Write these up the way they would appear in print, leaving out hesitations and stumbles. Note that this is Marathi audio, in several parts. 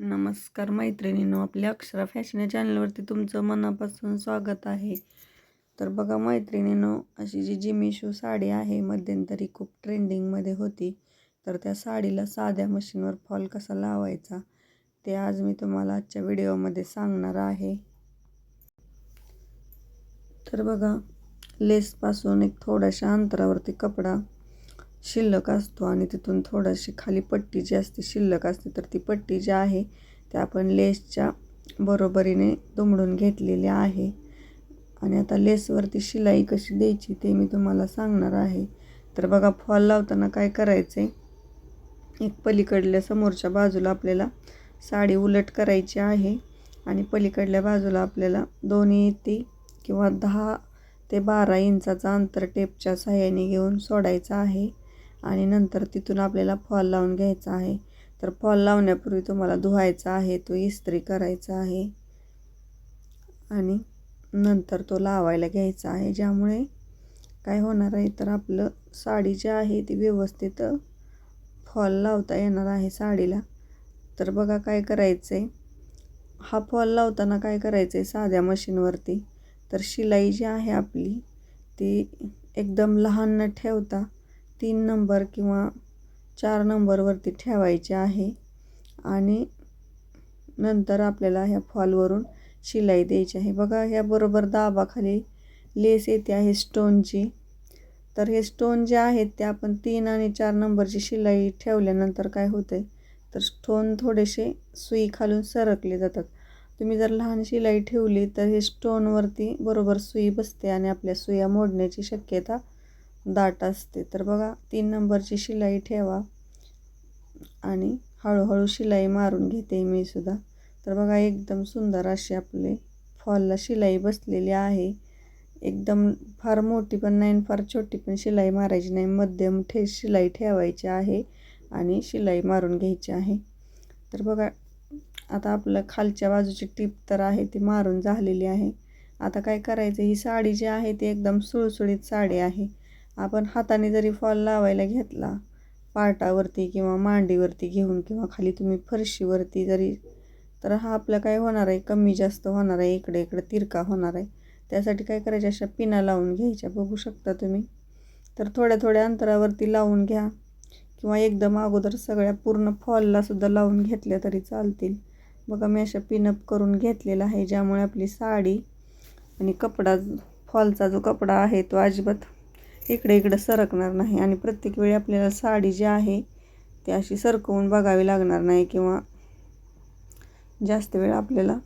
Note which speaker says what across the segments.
Speaker 1: नमस्कार मैत्रिणींनो, आपल्या अक्षरा फॅशन या चॅनलवरती तुमचं मनापासून स्वागत आहे. तर बघा मैत्रिणींनो, अशी जी जिमीशू साडी आहे मध्यंतरी खूप ट्रेंडिंगमध्ये होती. तर त्या साडीला साध्या मशीनवर फॉल कसा लावायचा ते आज मी तुम्हाला आजच्या व्हिडिओमध्ये सांगणार आहे. तर बघा, लेसपासून एक थोड्याशा अंतरावरती कपडा शिल्लक असतो आणि तिथून थोडीशी खाली पट्टी जी असते शिल्लक असते, तर ती पट्टी जी आहे ते आपण लेसच्या बरोबरीने दुमडून घेतलेली आहे. आणि आता लेसवरती शिलाई कशी द्यायची ते मी तुम्हाला सांगणार आहे. तर बघा, फॉल लावताना काय करायचं आहे, एक पलीकडल्या समोरच्या बाजूला आपल्याला साडी उलट करायची आहे आणि पलीकडल्या बाजूला आपल्याला दोन्ही ती किंवा 10 ते 12 इंचाचा अंतर टेपच्या सहाय्याने घेऊन सोडायचं आहे आणि नंतर तिथून आपल्याला फॉल लावून घ्यायचा आहे. तर फॉल लावण्यापूर्वी तुम्हाला धुवायचा आहे, तो इस्त्री करायचा आहे आणि नंतर तो लावायला घ्यायचा आहे. ज्यामुळे काय होणार आहे, तर आपलं साडी जी आहे ती व्यवस्थित फॉल लावता येणार आहे साडीला. तर बघा काय करायचं आहे, हा फॉल लावताना काय करायचं आहे साध्या मशीनवरती, तर शिलाई जी आहे आपली ती एकदम लहान न ठेवता 3 नंबर किंवा 4 नंबरवरती ठेवायची आहे आणि नंतर आपल्याला ह्या फॉलवरून शिलाई द्यायची आहे. बघा, ह्या बरोबर दाबाखाली लेस येते आहे स्टोनची. तर हे स्टोन जे आहेत ते आपण 3 आणि 4 नंबरची शिलाई ठेवल्यानंतर काय होतं, तर स्टोन थोडेसे सुई खालून सरकले जातात. तुम्ही जर लहान शिलाई ठेवली तर हे स्टोनवरती बरोबर सुई बसते आणि आपल्या सुया मोडण्याची शक्यता दाट असते. तर बघा, 3 नंबरची शिलाई ठेवा आणि हळूहळू शिलाई मारून घेते मी सुद्धा. तर बघा, एकदम सुंदर अशी आपले फॉलला शिलाई बसलेली आहे. एकदम फार मोठी पण नाही आणि फार छोटी पण शिलाई मारायची नाही, मध्यम शिलाई ठेवायची आहे आणि शिलाई मारून घ्यायची आहे. तर बघा, आता आपलं खालच्या बाजूची टीप तर आहे ती मारून झालेली आहे. आता काय करायचं, ही साडी जी आहे ती एकदम सुळसुळीत साडी आहे. आपण हाताने जरी फॉल लावायला घेतला पाटावरती किंवा मांडीवरती घेऊन किंवा खाली तुम्ही फरशीवरती जरी, तर हा आपलं काय होणार आहे, कमी जास्त होणार आहे, इकडे इकडे तिरका होणार आहे. त्यासाठी काय करायचं, अशा पिना लावून घ्यायच्या, बघू शकता तुम्ही. तर थोड्या थोड्या अंतरावरती लावून घ्या किंवा एकदम अगोदर सगळ्या पूर्ण फॉलला सुद्धा लावून घेतल्या तरी चालतील. बघा, मी अशा पिनअप करून घेतलेला आहे, ज्यामुळे आपली साडी आणि कपडा, फॉलचा जो कपडा आहे तो अजिबात इकडे इकडे सरकणार नाही आणि प्रत्येक वेळी आपल्याला साडी जी आहे ती अशी सरकवून बघावी लागणार नाही किंवा जास्त वेळ आपल्याला.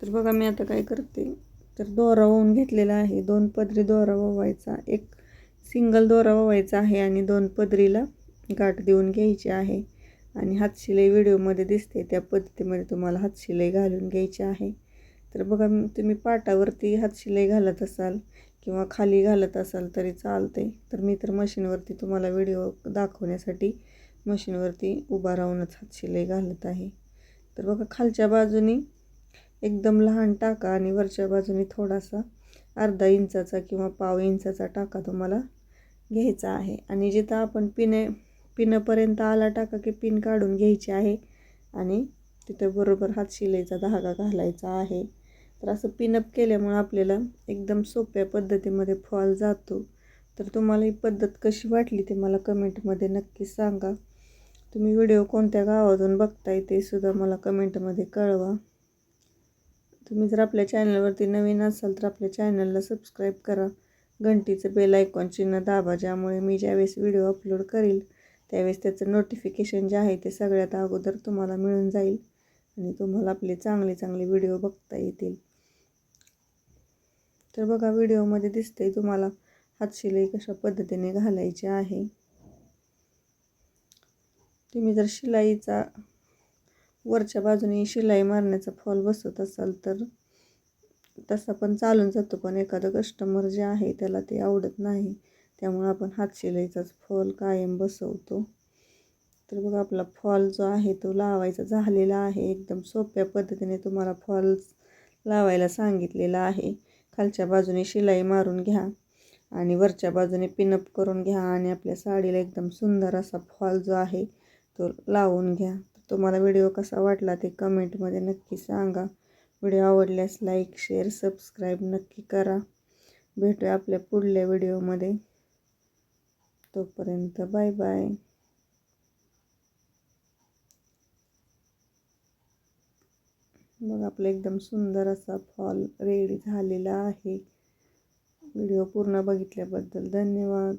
Speaker 1: तर बघा, मी आता काय करते, तर दोरा ओवून घेतलेला आहे. 2 पदरी दोरा ओवायचा, एक सिंगल दोरा ओवायचा आहे आणि 2 पदरीला गाठ देऊन घ्यायची आहे आणि हातशिलाई व्हिडिओमध्ये दिसते त्या पद्धतीमध्ये तुम्हाला हातशिलाई घालून घ्यायची आहे. तर बघा, तुम्ही पाटावरती हातशिलाई घालत असाल किंवा खाली घालत असाल तरी चालते. तर मी तर मशीनवरती तुम्हाला व्हिडिओ दाखवण्यासाठी मशीनवरती उभा राहूनच हातशिलाई घालत आहे. तर बघा, खालच्या बाजूनी एकदम लहान टाका आणि वरच्या बाजूने थोडासा अर्धा इंचाचा किंवा पाव इंचाचा टाका तुम्हाला घ्यायचा आहे आणि जिथं आपण पिनपर्यंत आला टाका की पिन काढून घ्यायची आहे आणि तिथं बरोबर हातशिलाईचा धागा घालायचा आहे. तर असं पिनअप केल्यामुळे आपल्याला एकदम सोप्या पद्धतीमध्ये फॉल जातो. तर तुम्हाला ही पद्धत कशी वाटली ते मला कमेंटमध्ये नक्की सांगा. तुम्ही व्हिडिओ कोणत्या गावातून बघताय ते सुद्धा मला कमेंटमध्ये कळवा. तुम्ही जर आपल्या चॅनलवरती नवीन असाल तर आपल्या चॅनलला सबस्क्राईब करा, घंटीचं बेल आयकॉन चिन्ह दाबा, ज्यामुळे मी ज्यावेळेस व्हिडिओ अपलोड करील त्यावेळेस त्याचं नोटिफिकेशन जे आहे ते सगळ्यात अगोदर तुम्हाला मिळून जाईल आणि तुम्हाला आपले चांगले चांगले व्हिडिओ बघता येतील. तर बघा, व्हिडिओमध्ये दिसतंय तुम्हाला हातशिलाई कशा पद्धतीने घालायची आहे. तुम्ही जर शिलाईचा वरच्या बाजूने शिलाई मारण्याचा फॉल बसवत असाल तर तसा पण चालून जातो, पण एखादं कस्टमर जे आहे त्याला ते आवडत नाही, त्यामुळे आपण हातशिलाईचाच फॉल कायम बसवतो. तर बघा, आपला फॉल जो आहे तो लावायचा झालेला आहे. एकदम सोप्या पद्धतीने तुम्हाला फॉल लावायला सांगितलेला आहे. खालच्या बाजूने शिलाई मारून घ्या आणि वरच्या बाजूने पिनअप करून घ्या आणि आपल्या साडीला एकदम सुंदर असा फॉल जो आहे तो लावून घ्या. तुम्हाला व्हिडिओ कसा वाटला ते कमेंटमध्ये नक्की सांगा. व्हिडिओ आवडल्यास लाईक शेअर सबस्क्राईब नक्की करा. भेटूया आपल्या पुढल्या व्हिडिओमध्ये. तोपर्यंत बाय बाय. बघा आपला एकदम सुंदर असा फॉल रेडी झालेला आहे. व्हिडिओ पूर्ण बघितल्याबद्दल धन्यवाद.